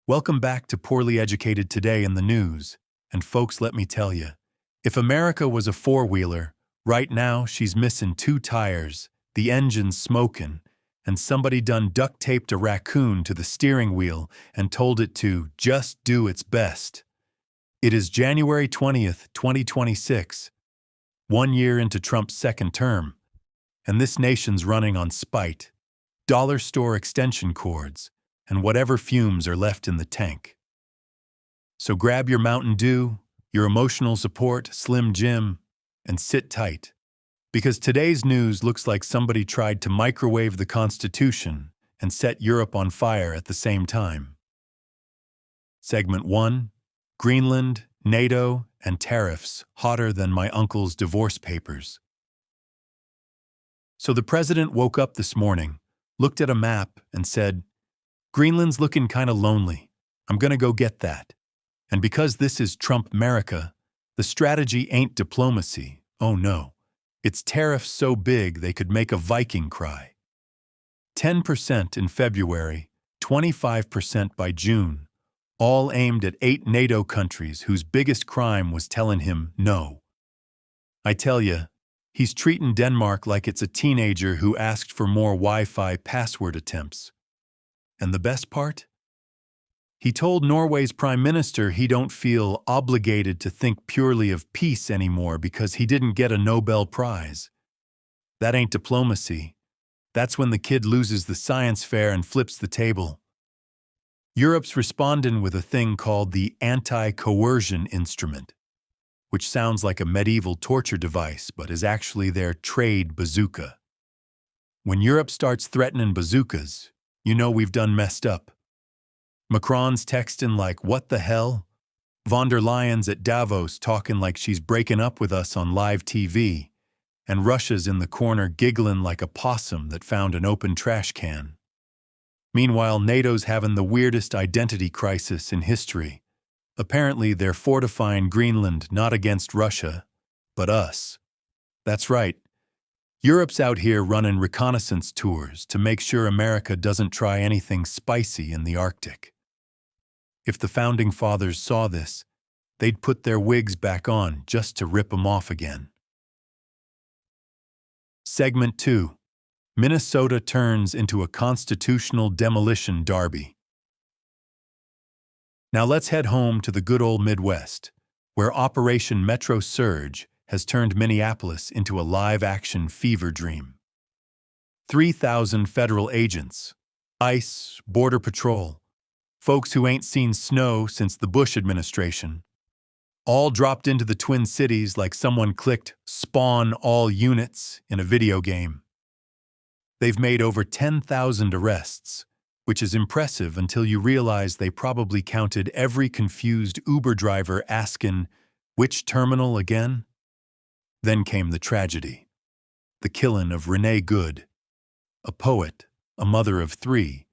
Welcome back to Poorly Educated Today in the News. And folks, let me tell you, if America was a four-wheeler, right now she's missing two tires, the engine's smoking, and somebody done duct-taped a raccoon to the steering wheel and told it to just do its best. It is January 20th, 2026, 1 year into Trump's second term, and this nation's running on spite, dollar store extension cords, and whatever fumes are left in the tank. So grab your Mountain Dew, your emotional support, Slim Jim, and sit tight, because today's news looks like somebody tried to microwave the Constitution and set Europe on fire at the same time. Segment 1, Greenland, NATO, and tariffs hotter than my uncle's divorce papers. So the president woke up this morning, looked at a map, and said, "Greenland's looking kinda lonely. I'm gonna go get that." And because this is Trump-America, the strategy ain't diplomacy, oh no. It's tariffs so big they could make a Viking cry. 10% in February, 25% by June, all aimed at 8 NATO countries whose biggest crime was telling him no. I tell ya, he's treating Denmark like it's a teenager who asked for more Wi-Fi password attempts. And the best part? He told Norway's prime minister he don't feel obligated to think purely of peace anymore because he didn't get a Nobel Prize. That ain't diplomacy. That's when the kid loses the science fair and flips the table. Europe's responding with a thing called the anti-coercion instrument, which sounds like a medieval torture device but is actually their trade bazooka. When Europe starts threatening bazookas, you know we've done messed up. Macron's texting like, "What the hell?" Von der Leyen's at Davos talking like she's breaking up with us on live TV, and Russia's in the corner giggling like a possum that found an open trash can. Meanwhile, NATO's having the weirdest identity crisis in history. Apparently, they're fortifying Greenland not against Russia, but us. That's right. Europe's out here running reconnaissance tours to make sure America doesn't try anything spicy in the Arctic. If the Founding Fathers saw this, they'd put their wigs back on just to rip them off again. Segment 2. Minnesota turns into a constitutional demolition derby. Now let's head home to the good old Midwest, where Operation Metro Surge has turned Minneapolis into a live-action fever dream. 3,000 federal agents, ICE, Border Patrol, folks who ain't seen snow since the Bush administration, all dropped into the Twin Cities like someone clicked "Spawn all units" in a video game. They've made over 10,000 arrests, which is impressive until you realize they probably counted every confused Uber driver asking, "Which terminal again?" Then came the tragedy, the killing of Renee Good, a poet, a mother of 3,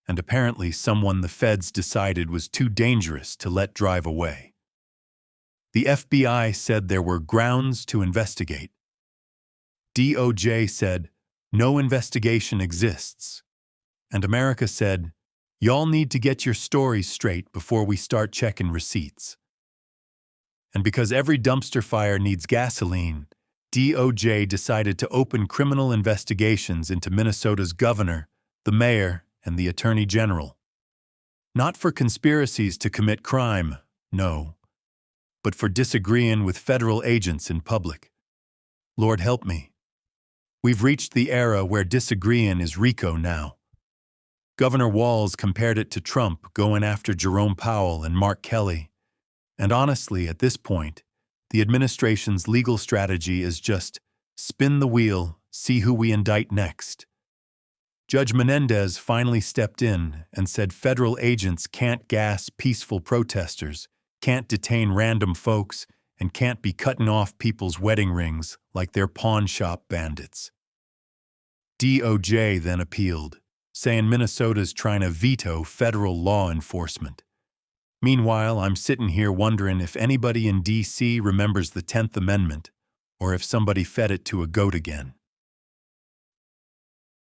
and apparently someone the feds decided was too dangerous to let drive away. The FBI said there were grounds to investigate. DOJ said, no investigation exists. And America said, y'all need to get your stories straight before we start checking receipts. And because every dumpster fire needs gasoline, DOJ decided to open criminal investigations into Minnesota's governor, the mayor, and the attorney general. Not for conspiracies to commit crime, no, but for disagreeing with federal agents in public. Lord help me. We've reached the era where disagreeing is RICO now. Governor Walz compared it to Trump going after Jerome Powell and Mark Kelly. And honestly, at this point, the administration's legal strategy is just spin the wheel, see who we indict next. Judge Menendez finally stepped in and said federal agents can't gas peaceful protesters, can't detain random folks, and can't be cutting off people's wedding rings like they're pawn shop bandits. DOJ then appealed, saying Minnesota's trying to veto federal law enforcement. Meanwhile, I'm sitting here wondering if anybody in D.C. remembers the 10th Amendment, or if somebody fed it to a goat again.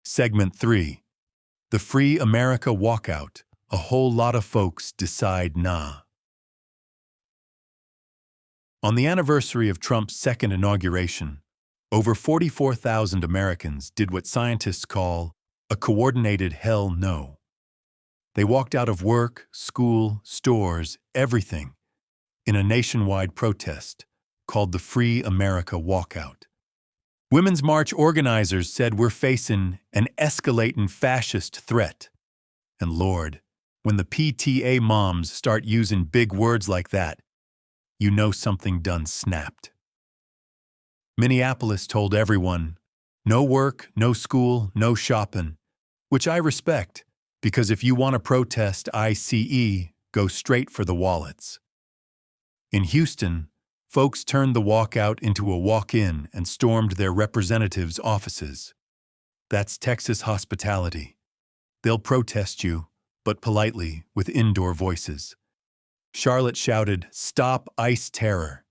Segment 3. The Free America Walkout, a whole lot of folks decide nah. On the anniversary of Trump's second inauguration, over 44,000 Americans did what scientists call a coordinated hell no. They walked out of work, school, stores, everything, in a nationwide protest called the Free America Walkout. Women's March organizers said we're facing an escalating fascist threat. And Lord, when the PTA moms start using big words like that, you know something done snapped. Minneapolis told everyone, no work, no school, no shopping, which I respect, because if you want to protest ICE, go straight for the wallets. In Houston, folks turned the walkout into a walk-in and stormed their representatives' offices. That's Texas hospitality. They'll protest you, but politely, with indoor voices. Charlotte shouted, "Stop ICE terror."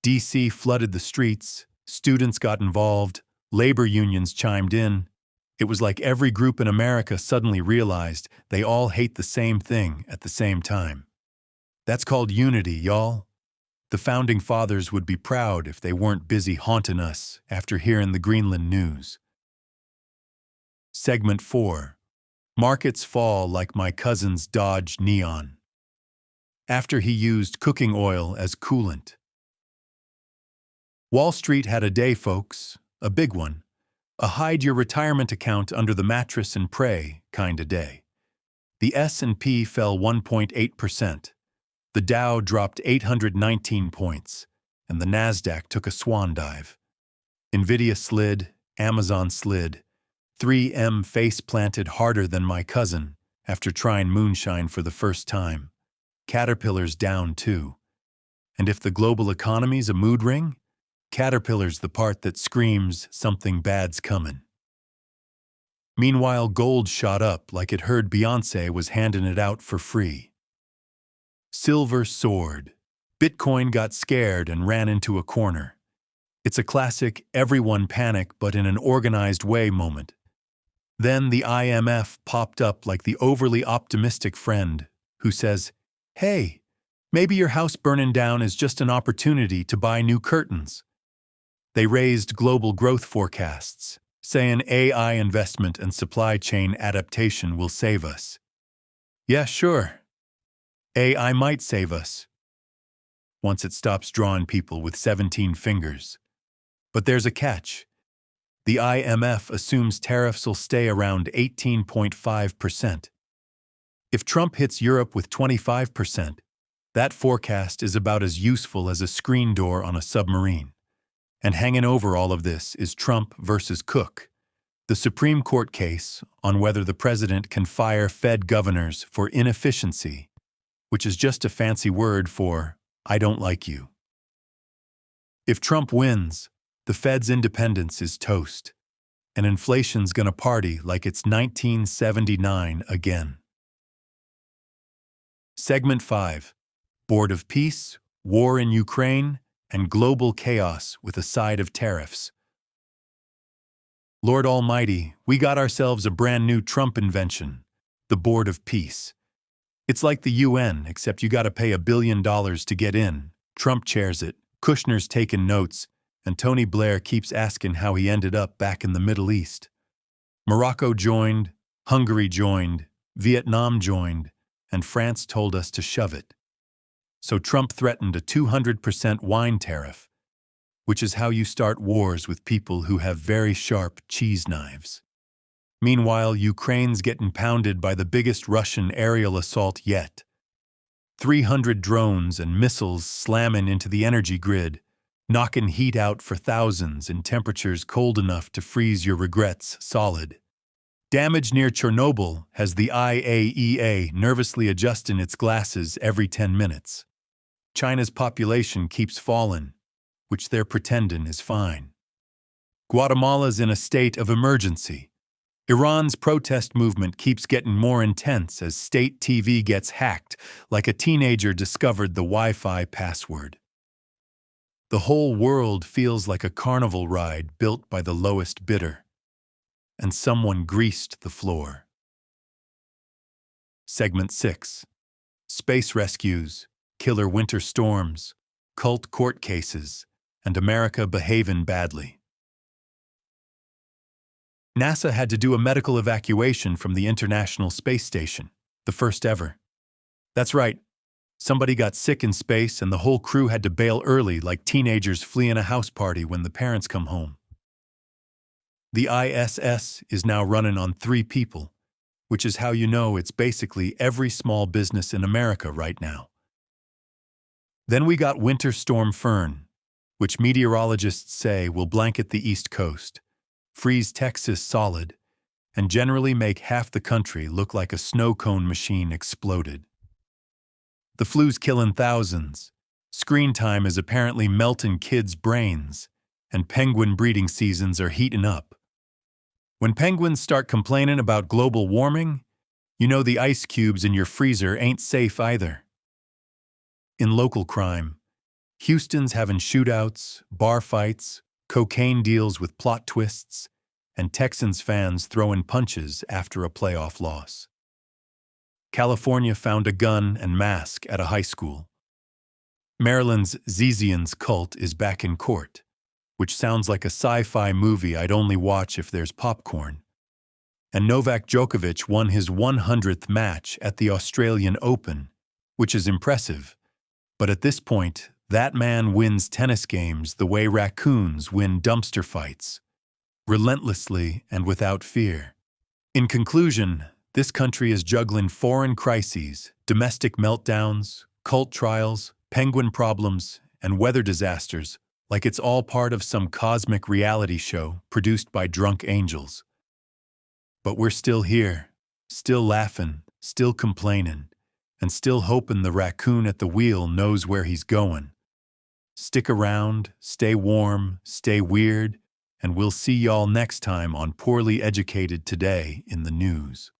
D.C. flooded the streets, students got involved, labor unions chimed in. It was like every group in America suddenly realized they all hate the same thing at the same time. That's called unity, y'all. The Founding Fathers would be proud if they weren't busy haunting us after hearing the Greenland news. Segment 4. Markets fall like my cousin's Dodge Neon. After he used cooking oil as coolant. Wall Street had a day, folks, a big one. A hide your retirement account under the mattress and pray kinda day. The S&P fell 1.8%. The Dow dropped 819 points, and the Nasdaq took a swan dive. Nvidia slid, Amazon slid. 3M face-planted harder than my cousin after trying moonshine for the first time. Caterpillar's down too. And if the global economy's a mood ring, Caterpillar's the part that screams something bad's coming. Meanwhile, gold shot up like it heard Beyoncé was handing it out for free. Silver soared. Bitcoin got scared and ran into a corner. It's a classic everyone panic but in an organized way moment. Then the IMF popped up like the overly optimistic friend who says, "Hey, maybe your house burning down is just an opportunity to buy new curtains." They raised global growth forecasts, saying AI investment and supply chain adaptation will save us. Yeah, sure. AI might save us, once it stops drawing people with 17 fingers. But there's a catch. The IMF assumes tariffs will stay around 18.5%. If Trump hits Europe with 25%, that forecast is about as useful as a screen door on a submarine. And hanging over all of this is Trump versus Cook, the Supreme Court case on whether the president can fire Fed governors for inefficiency, which is just a fancy word for, I don't like you. If Trump wins, the Fed's independence is toast, and inflation's gonna party like it's 1979 again. Segment 5. Board of Peace, War in Ukraine, and global chaos with a side of tariffs. Lord Almighty, we got ourselves a brand new Trump invention, the Board of Peace. It's like the UN, except you gotta pay $1 billion to get in. Trump chairs it, Kushner's taking notes, and Tony Blair keeps asking how he ended up back in the Middle East. Morocco joined, Hungary joined, Vietnam joined, and France told us to shove it. So Trump threatened a 200% wine tariff, which is how you start wars with people who have very sharp cheese knives. Meanwhile, Ukraine's getting pounded by the biggest Russian aerial assault yet. 300 drones and missiles slamming into the energy grid, knocking heat out for thousands in temperatures cold enough to freeze your regrets solid. Damage near Chernobyl has the IAEA nervously adjusting its glasses every 10 minutes. China's population keeps falling, which they're pretending is fine. Guatemala's in a state of emergency. Iran's protest movement keeps getting more intense as state TV gets hacked like a teenager discovered the Wi-Fi password. The whole world feels like a carnival ride built by the lowest bidder, and someone greased the floor. Segment 6. Space rescues, killer winter storms, cult court cases, and America behavin' badly. NASA had to do a medical evacuation from the International Space Station, the first ever. That's right, somebody got sick in space and the whole crew had to bail early like teenagers fleeing a house party when the parents come home. The ISS is now running on 3 people, which is how you know it's basically every small business in America right now. Then we got Winter Storm Fern, which meteorologists say will blanket the East Coast, freeze Texas solid, and generally make half the country look like a snow cone machine exploded. The flu's killing thousands, screen time is apparently melting kids' brains, and penguin breeding seasons are heating up. When penguins start complaining about global warming, you know the ice cubes in your freezer ain't safe either. In local crime, Houston's having shootouts, bar fights, cocaine deals with plot twists, and Texans fans throwing punches after a playoff loss. California found a gun and mask at a high school. Maryland's Zizian's cult is back in court, which sounds like a sci-fi movie I'd only watch if there's popcorn. And Novak Djokovic won his 100th match at the Australian Open, which is impressive. But at this point, that man wins tennis games the way raccoons win dumpster fights, relentlessly and without fear. In conclusion, this country is juggling foreign crises, domestic meltdowns, cult trials, penguin problems, and weather disasters like it's all part of some cosmic reality show produced by drunk angels. But we're still here, still laughing, still complaining, and still hoping the raccoon at the wheel knows where he's going. Stick around, stay warm, stay weird, and we'll see y'all next time on Poorly Educated Today in the News.